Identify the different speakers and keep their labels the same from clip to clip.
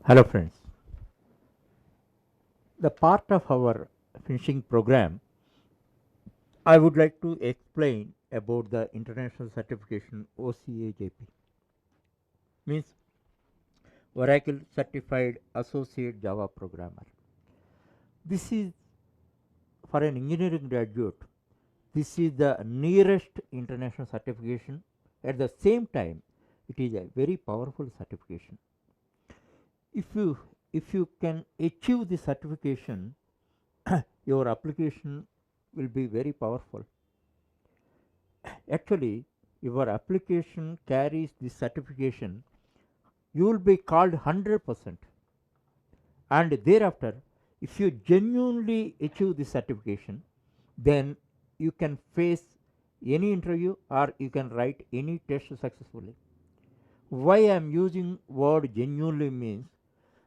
Speaker 1: Hello friends. The part of our finishing program, I would like to explain about the international certification OCAJP. Means Oracle Certified Associate Java Programmer. This is for an engineering graduate. This is the nearest international certification. At the same time, it is a very powerful certification. If you can achieve the certification, your application will be very powerful. Actually, your application carries this certification, you will be called 100%. And thereafter, if you genuinely achieve this certification, then you can face any interview or you can write any test successfully. Why I am using word genuinely means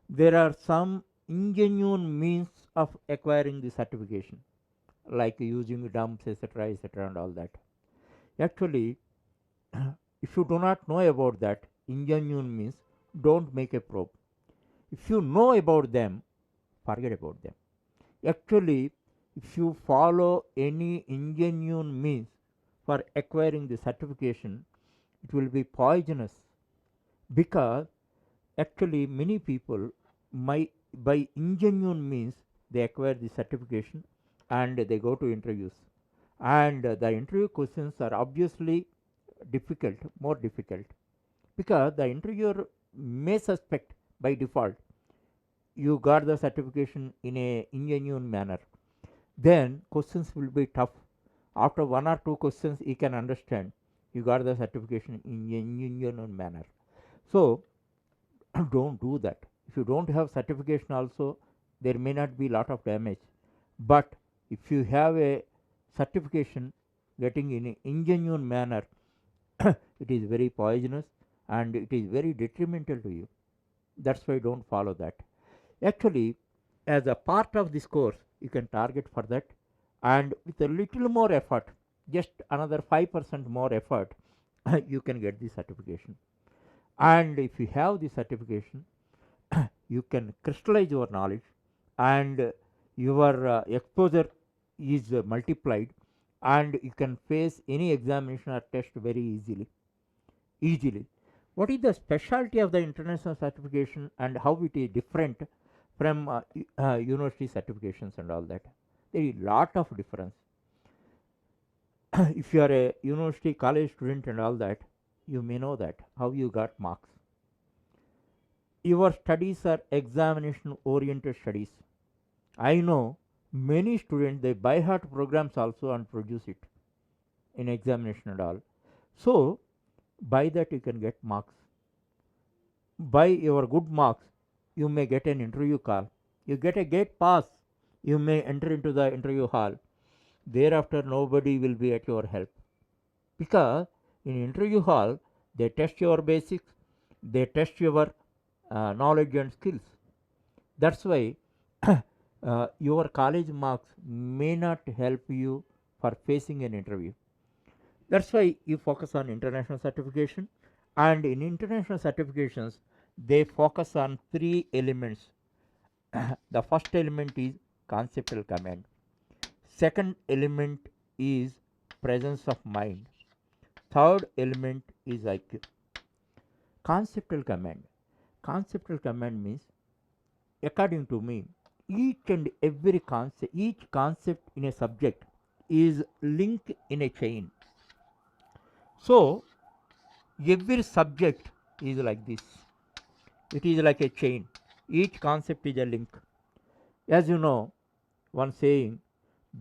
Speaker 1: there are some ingenuine means of acquiring the certification, like using dumps, etc., and all that. Actually, if you do not know about that, ingenuine means don't make a probe. If you know about them, forget about them. Actually, if you follow any ingenuine means for acquiring the certification, it will be poisonous, because actually many people by ingenuine means they acquire the certification and they go to interviews, and the interview questions are obviously difficult, more difficult, because the interviewer may suspect by default you got the certification in a ingenuine manner. Then questions will be tough. After one or two questions he can understand you got the certification in an ingenuine manner. So don't do that. If you don't have certification also, there may not be lot of damage, but if you have a certification getting in an ingenuine manner, it is very poisonous and it is very detrimental to you. That's why don't follow that. Actually, as a part of this course, you can target for that, and with a little more effort, just another 5% more effort, you can get the certification. And if you have the certification, you can crystallize your knowledge, and your exposure is multiplied, and you can face any examination or test very easily. What is the specialty of the international certification and how it is different from university certifications and all that? There is lot of difference. If you are a university college student and all that, you may know that how you got marks. Your studies are examination oriented studies. I know many students they buy heart programs also and produce it in examination and all. So by that you can get marks. By your good marks, you may get an interview call. You get a gate pass, you may enter into the interview hall. Thereafter, nobody will be at your help, because in interview hall they test your basics, they test your knowledge and skills. That's why your college marks may not help you for facing an interview. That's why you focus on international certification, and in international certifications they focus on three elements. The first element is conceptual command, second element is presence of mind, third element is IQ. Conceptual command means, according to me, each concept in a subject is linked in a chain. So every subject is like this, it is like a chain, each concept is a link. As you know, one saying,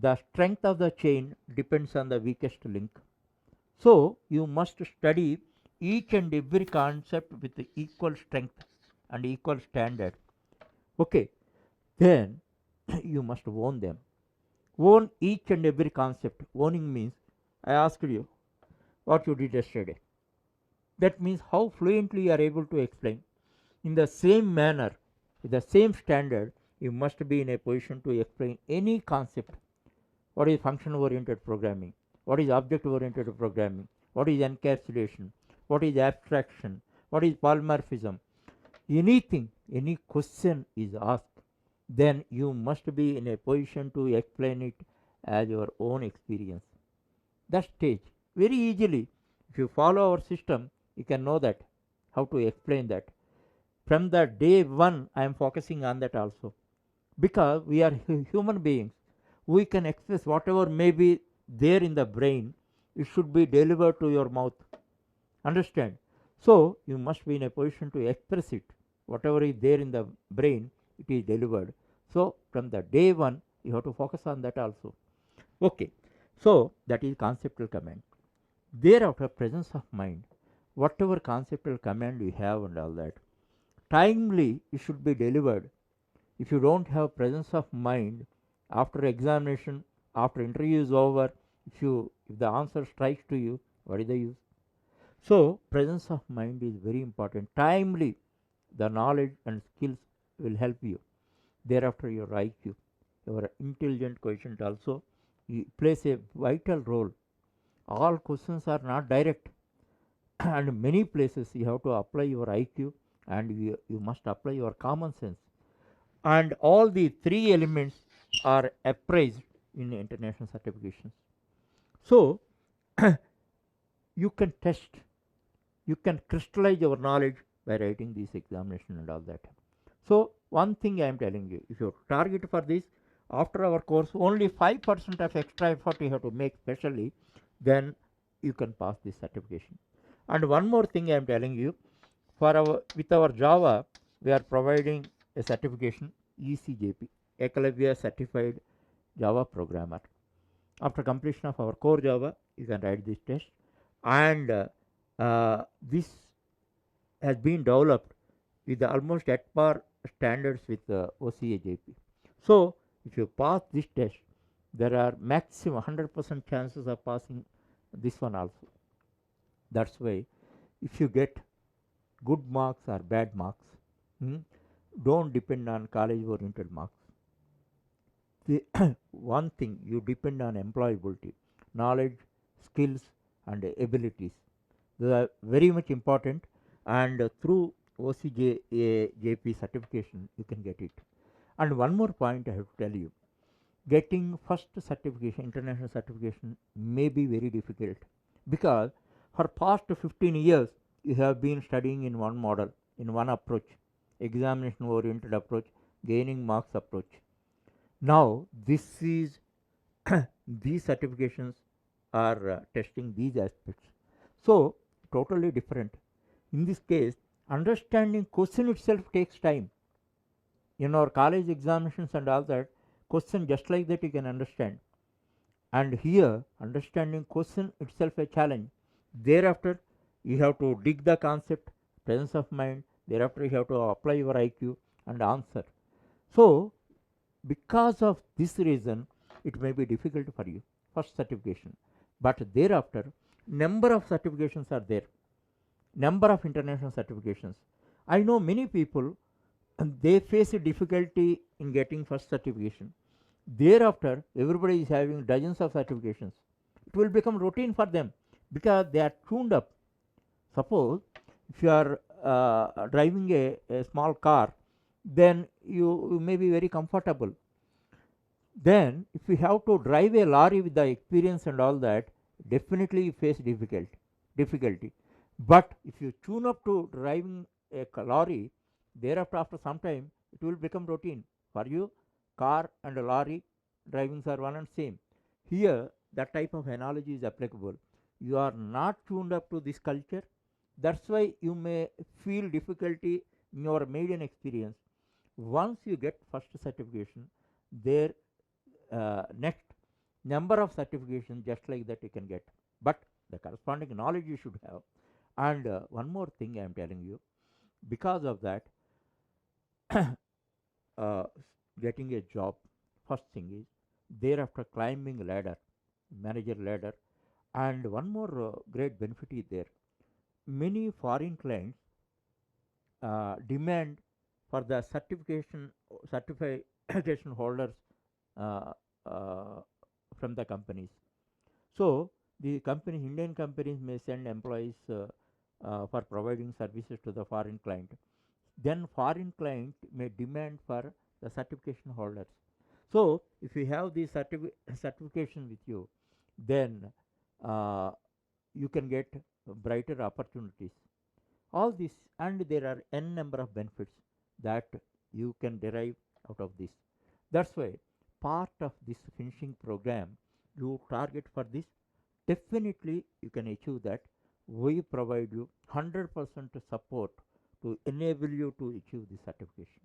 Speaker 1: the strength of the chain depends on the weakest link. So you must study each and every concept with equal strength and equal standard. Okay, then you must own them. Own each and every concept. Owning means, I asked you what you did yesterday. That means how fluently you are able to explain. In the same manner, with the same standard, you must be in a position to explain any concept. What is function oriented programming? What is object oriented programming? What is encapsulation? What is abstraction? What is polymorphism? Anything any question is asked, then you must be in a position to explain it as your own experience. That stage, very easily, if you follow our system, you can know that how to explain that. From the day one, I am focusing on that also, because we are human beings. We can express whatever may be there in the brain, it should be delivered to your mouth. Understand? So you must be in a position to express it. Whatever is there in the brain, it is delivered. So from the day one, you have to focus on that also. Okay. So that is conceptual command. Thereafter, presence of mind. Whatever conceptual command you have and all that, timely it should be delivered. If you don't have presence of mind, after examination, after interview is over, if the answer strikes to you, what is the use? So presence of mind is very important. Timely, the knowledge and skills will help you. Thereafter, your IQ, your intelligent quotient also plays a vital role. All questions are not direct, and many places you have to apply your IQ, and you must apply your common sense. And all the three elements are appraised in international certifications. So you can test, you can crystallize your knowledge by writing these examination and all that. So one thing I am telling you, if you target for this, after our course only 5% of extra effort you have to make specially, then you can pass this certification. And one more thing I am telling you, for our with our Java, we are providing a certification, ECJP, Eclavia Certified Java Programmer. After completion of our core Java, you can write this test, and this has been developed with almost at par standards with OCAJP. So if you pass this test, there are maximum 100% chances of passing this one also. That's why if you get good marks or bad marks, hmm, don't depend on college oriented marks. The one thing, you depend on employability, knowledge, skills, and abilities. They are very much important, and through OCJP certification, you can get it. And one more point I have to tell you, getting first certification, international certification, may be very difficult, because for past 15 years you have been studying in one model, in one approach, examination oriented approach, gaining marks approach. Now this is these certifications are testing these aspects, so totally different. In this case, understanding question itself takes time. In our college examinations and all that, question just like that you can understand, and here understanding question itself a challenge. Thereafter you have to dig the concept, presence of mind. Thereafter you have to apply your IQ and answer. So because of this reason, it may be difficult for you first certification, but thereafter number of certifications are there, number of international certifications. I know many people, and they face a difficulty in getting first certification. Thereafter, everybody is having dozens of certifications. It will become routine for them, because they are tuned up. Suppose if you are driving a small car, then you may be very comfortable. Then, if you have to drive a lorry with the experience and all that, definitely you face difficulty. But if you tune up to driving a lorry, thereafter, after some time, it will become routine for you. Car and a lorry drivings are one and same. Here, that type of analogy is applicable. You are not tuned up to this culture. That's why you may feel difficulty in your maiden experience. Once you get first certification, there next number of certifications just like that you can get, but the corresponding knowledge you should have. And one more thing I am telling you, because of that, uh, getting a job, first thing is, thereafter climbing ladder, manager ladder. And one more great benefit is there, many foreign clients demand for the certification holders uh, uh, from the companies. So the companies, Indian companies may send employees for providing services to the foreign client. then foreign client may demand for the certification holders. So if you have the certification with you, then uh, you can get brighter opportunities. All this, and there are n number of benefits that you can derive out of this. That's why part of this finishing program you target for this, definitely you can achieve that. We provide you 100% support to enable you to achieve the certification.